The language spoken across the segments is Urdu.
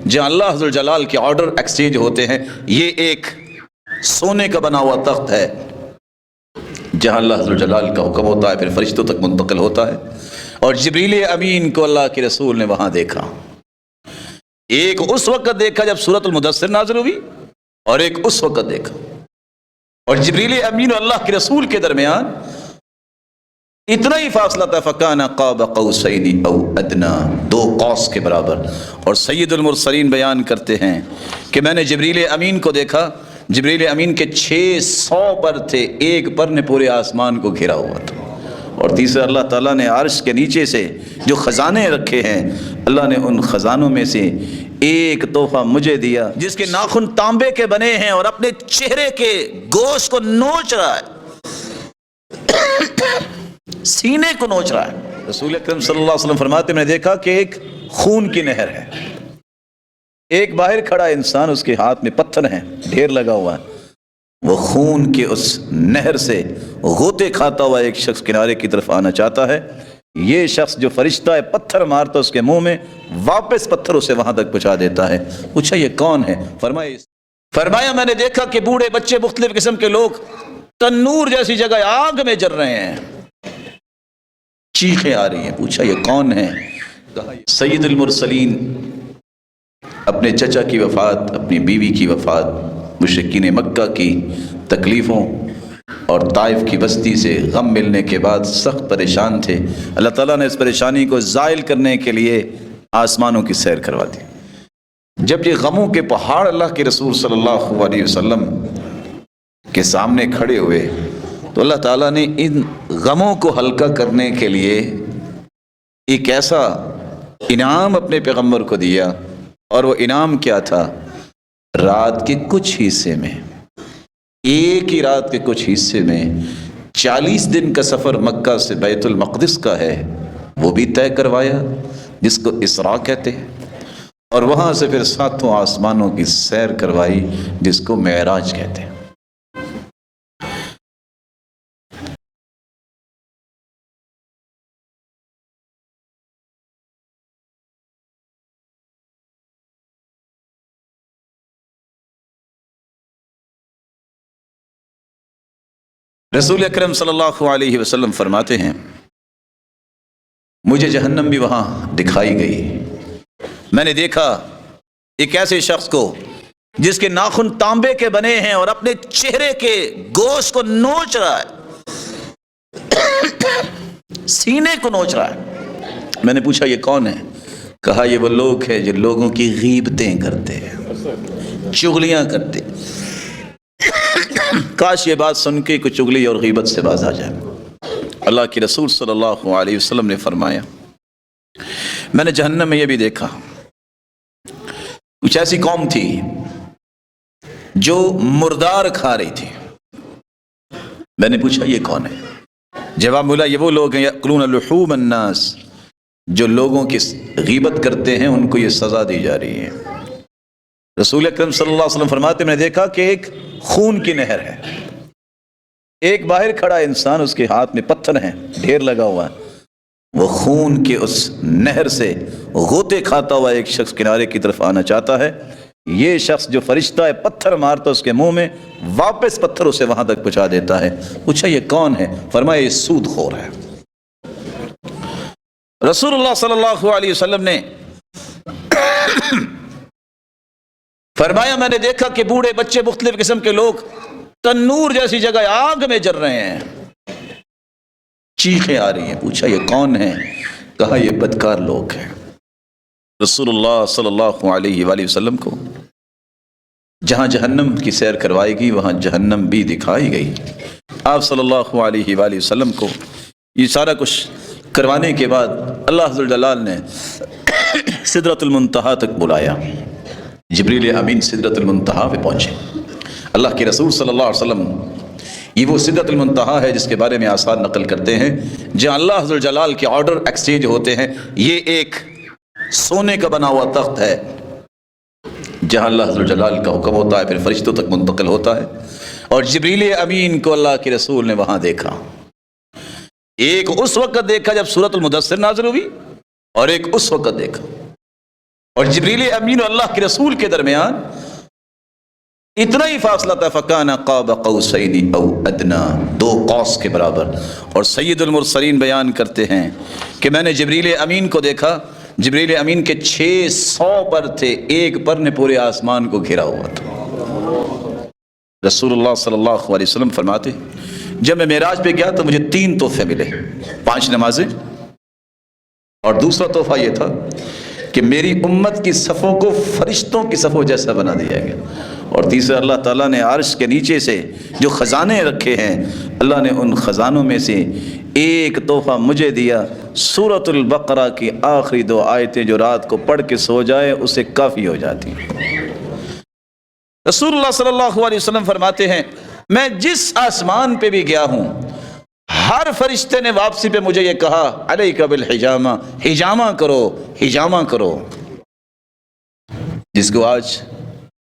جہاں اللہ ذو الجلال کے آرڈر ایکسچینج ہوتے ہیں، یہ ایک سونے کا بنا ہوا تخت ہے جہاں اللہ ذو الجلال کا حکم ہوتا ہے، پھر فرشتوں تک منتقل ہوتا ہے۔ اور جبریل امین کو اللہ کے رسول نے وہاں دیکھا، ایک اس وقت دیکھا جب سورۃ المدثر نازل ہوئی، اور ایک اس وقت دیکھا۔ اور جبریل امین اور اللہ کے رسول کے درمیان اتنا ہی فاصلہ تھا، فَكَانَ قَابَ قَوْسَيْنِ أَوْ أَدْنَىٰ، 2 قوس کے برابر۔ اور سید المرسلین بیان کرتے ہیں کہ میں نے جبریل امین کو دیکھا، جبریل امین کے 600 پر تھے، ایک پر نے پورے آسمان کو گھیرا ہوا تھا۔ اور تیسرا، اللہ تعالیٰ نے عرش کے نیچے سے جو خزانے رکھے ہیں، اللہ نے ان خزانوں میں سے ایک تحفہ مجھے دیا، جس کے ناخن تانبے کے بنے ہیں اور اپنے چہرے کے گوشت کو نوچ رہا ہے، سینے کو نوچ رہا ہے۔ رسول اکرم صلی اللہ علیہ وسلم فرماتے ہیں، میں نے دیکھا کہ ایک خون کی نہر ہے، ایک باہر کھڑا انسان، اس کے ہاتھ میں پتھر ہیں، ڈھیر لگا ہوا ہے، وہ خون کے اس نہر سے غوطے کھاتا ہوا ایک شخص کنارے کی طرف آنا چاہتا ہے۔ یہ شخص جو فرشتہ ہے پتھر مارتا اس کے منہ میں، واپس پتھر اسے وہاں تک پہنچا دیتا ہے۔ پوچھا یہ کون ہے؟ فرمایا میں نے دیکھا کہ بوڑھے بچے، مختلف قسم کے لوگ تنور جیسی جگہ آگ میں جل رہے ہیں، چیخیں آ رہی ہیں۔ پوچھا یہ کون ہے؟ کہا سید المرسلین اپنے چچا کی وفات، اپنی بیوی کی وفات، مشرکین مکہ کی تکلیفوں اور طائف کی بستی سے غم ملنے کے بعد سخت پریشان تھے۔ اللہ تعالیٰ نے اس پریشانی کو زائل کرنے کے لیے آسمانوں کی سیر کروا دی۔ جب یہ غموں کے پہاڑ اللہ کے رسول صلی اللہ علیہ وسلم کے سامنے کھڑے ہوئے تو اللہ تعالیٰ نے ان غموں کو ہلکا کرنے کے لیے ایک ایسا انعام اپنے پیغمبر کو دیا، اور وہ انعام کیا تھا؟ رات کے کچھ حصے میں، ایک ہی رات کے کچھ حصے میں 40 دن کا سفر مکہ سے بیت المقدس کا ہے، وہ بھی طے کروایا، جس کو اسراء کہتے ہیں، اور وہاں سے پھر 7 آسمانوں کی سیر کروائی، جس کو معراج کہتے ہیں۔ رسول اکرم صلی اللہ علیہ وسلم فرماتے ہیں، مجھے جہنم بھی وہاں دکھائی گئی۔ میں نے دیکھا ایک ایسے شخص کو جس کے ناخن تانبے کے بنے ہیں اور اپنے چہرے کے گوشت کو نوچ رہا ہے، سینے کو نوچ رہا ہے۔ میں نے پوچھا یہ کون ہے؟ کہا یہ وہ لوگ ہیں جو لوگوں کی غیبتیں کرتے ہیں، چغلیاں کرتے ہیں۔ کاش یہ بات سن کے کوئی چغلی اور غیبت سے باز آ جائے۔ اللہ کے رسول صلی اللہ علیہ وسلم نے فرمایا، میں نے جہنم میں یہ بھی دیکھا، کچھ ایسی قوم تھی جو مردار کھا رہی تھی۔ میں نے پوچھا یہ کون ہے؟ جواب ملا یہ وہ لوگ ہیں یأکلون لحوم الناس، جو لوگوں کی غیبت کرتے ہیں، ان کو یہ سزا دی جا رہی ہے۔ رسول اکرم صلی اللہ علیہ وسلم فرماتے ہیں، میں نے دیکھا کہ ایک خون کی نہر ہے، ایک باہر کھڑا انسان، اس کے ہاتھ میں پتھر ہیں، ڈھیر لگا ہوا ہے، وہ خون کے اس نہر سے غوطے کھاتا ہوا ایک شخص کنارے کی طرف آنا چاہتا ہے۔ یہ شخص جو فرشتہ ہے پتھر مارتا اس کے منہ میں، واپس پتھر اسے وہاں تک پہنچا دیتا ہے۔ پوچھا یہ کون ہے؟ فرمایا یہ سود خور ہے۔ رسول اللہ صلی اللہ علیہ وسلم نے فرمایا میں نے دیکھا کہ بوڑھے بچے، مختلف قسم کے لوگ تنور جیسی جگہ آگ میں جل رہے ہیں، چیخیں آ رہی ہیں۔ پوچھا یہ کون ہے؟ کہا یہ بدکار لوگ ہیں۔ رسول اللہ صلی اللہ علیہ وآلہ وسلم کو جہاں جہنم کی سیر کروائی گئی وہاں جہنم بھی دکھائی گئی۔ آپ صلی اللہ علیہ وآلہ وسلم کو یہ سارا کچھ کروانے کے بعد اللہ ذو الجلال نے سدرۃ المنتہا تک بلایا۔ جبریل امین سدرۃ المنتہا پہ پہنچے۔ اللہ کے رسول صلی اللہ علیہ وسلم، یہ وہ سدرۃ المنتہا ہے جس کے بارے میں آثار نقل کرتے ہیں جہاں اللہ ذو الجلال کے آرڈر ایکسچینج ہوتے ہیں۔ یہ ایک سونے کا بنا ہوا تخت ہے جہاں اللہ ذو الجلال کا حکم ہوتا ہے، پھر فرشتوں تک منتقل ہوتا ہے۔ اور جبریل امین کو اللہ کے رسول نے وہاں دیکھا، ایک اس وقت دیکھا جب سورۃ المدثر نازل ہوئی، اور ایک اس وقت دیکھا۔ اور جبریل امین اور اللہ کے رسول کے درمیان اتنا ہی فاصلہ تھا، فَكَانَ قَابَ قَوْسَيْنِ أَوْ أَدْنَىٰ، 2 قوس کے برابر۔ اور سید المرسلین بیان کرتے ہیں کہ میں نے جبریل امین کو دیکھا، جبریل امین کے 600 پر تھے، ایک پر نے پورے آسمان کو گھیرا ہوا تھا۔ رسول اللہ صلی اللہ علیہ وسلم فرماتے جب میں معراج پہ گیا تو مجھے 3 تحفے ملے، 5 نمازیں، اور دوسرا تحفہ یہ تھا کہ میری امت کی صفوں کو فرشتوں کی صفوں جیسا بنا دیا گیا، اور تیسرا اللہ تعالیٰ نے عرش کے نیچے سے جو خزانے رکھے ہیں، اللہ نے ان خزانوں میں سے ایک تحفہ مجھے دیا، سورۃ البقرہ کی آخری 2 آیتیں جو رات کو پڑھ کے سو جائے اسے کافی ہو جاتی ہیں۔ رسول اللہ صلی اللہ علیہ وسلم فرماتے ہیں میں جس آسمان پہ بھی گیا ہوں، ہر فرشتے نے واپسی پہ مجھے یہ کہا علیک بالحجامہ، حجامہ کرو، حجامہ کرو، جس کو آج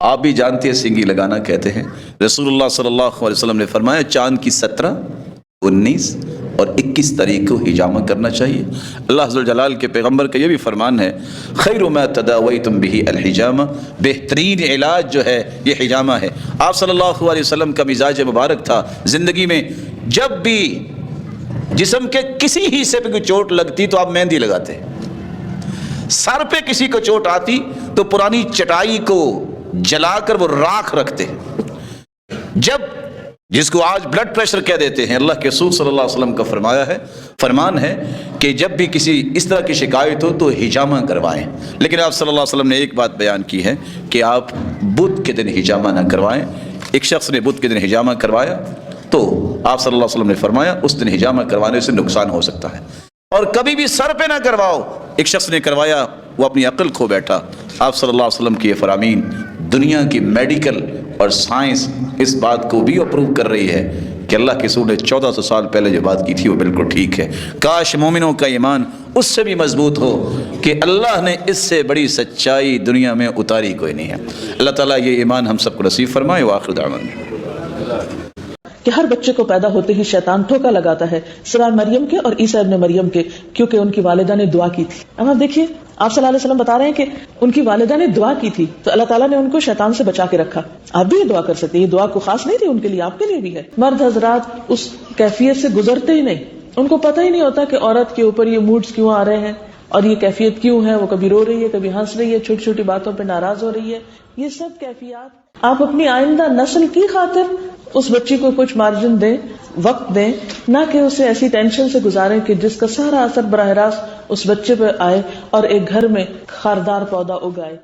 آپ بھی جانتے ہیں سنگی لگانا کہتے ہیں۔ رسول اللہ صلی اللہ علیہ وسلم نے فرمایا چاند کی 17، 19 اور 21 تاریخ کو حجامہ کرنا چاہیے۔ اللہ عز و جلال کے پیغمبر کا یہ بھی فرمان ہے خیر ما تداویتم بہ الحجامہ، بہترین علاج جو ہے یہ حجامہ ہے۔ آپ صلی اللہ علیہ وسلم کا مزاج مبارک تھا، زندگی میں جب بھی جسم کے کسی حصے پہ کوئی چوٹ لگتی تو آپ مہندی لگاتے، سر پہ کسی کو چوٹ آتی تو پرانی چٹائی کو جلا کر وہ راکھ رکھتے، جب جس کو آج بلڈ پریشر کہہ دیتے ہیں، اللہ کے رسول صلی اللہ علیہ وسلم کا فرمان ہے کہ جب بھی کسی اس طرح کی شکایت ہو تو حجامہ کروائیں۔ لیکن آپ صلی اللہ علیہ وسلم نے ایک بات بیان کی ہے کہ آپ بدھ کے دن حجامہ نہ کروائیں۔ ایک شخص نے بدھ کے دن حجامہ کروایا تو آپ صلی اللہ علیہ وسلم نے فرمایا اس دن حجامہ کروانے سے نقصان ہو سکتا ہے، اور کبھی بھی سر پہ نہ کرواؤ۔ ایک شخص نے کروایا، وہ اپنی عقل کھو بیٹھا۔ آپ صلی اللہ علیہ وسلم کی یہ فرامین دنیا کی میڈیکل اور سائنس اس بات کو بھی اپروو کر رہی ہے کہ اللہ کے رسول نے 1400 سال پہلے جو بات کی تھی وہ بالکل ٹھیک ہے۔ کاش مومنوں کا ایمان اس سے بھی مضبوط ہو کہ اللہ نے اس سے بڑی سچائی دنیا میں اتاری کوئی نہیں ہے۔ اللہ تعالیٰ یہ ایمان ہم سب کو نصیب فرمائے۔ وآخر دعوانا کہ ہر بچے کو پیدا ہوتے ہی شیطان دھوکہ لگاتا ہے سوائے مریم کے اور عیسیٰ ابن مریم کے، کیونکہ ان کی والدہ نے دعا کی تھی۔ اب آپ دیکھیے آپ صلی اللہ علیہ وسلم بتا رہے ہیں کہ ان کی والدہ نے دعا کی تھی تو اللہ تعالیٰ نے ان کو شیطان سے بچا کے رکھا۔ آپ بھی یہ دعا کر سکتے ہیں، یہ دعا کو خاص نہیں تھی ان کے لیے، آپ کے لیے بھی ہے۔ مرد حضرات اس کیفیت سے گزرتے ہی نہیں، ان کو پتہ ہی نہیں ہوتا کہ عورت کے اوپر یہ موڈز کیوں آ رہے ہیں اور یہ کیفیت کیوں ہے، وہ کبھی رو رہی ہے، کبھی ہنس رہی ہے، چھوٹی چھوٹی باتوں پہ ناراض ہو رہی ہے۔ یہ سب کیفیات آپ اپنی آئندہ نسل کی خاطر اس بچی کو کچھ مارجن دیں، وقت دیں، نہ کہ اسے ایسی ٹینشن سے گزاریں کہ جس کا سارا اثر براہ راست اس بچے پہ آئے اور ایک گھر میں خاردار پودا اگائے۔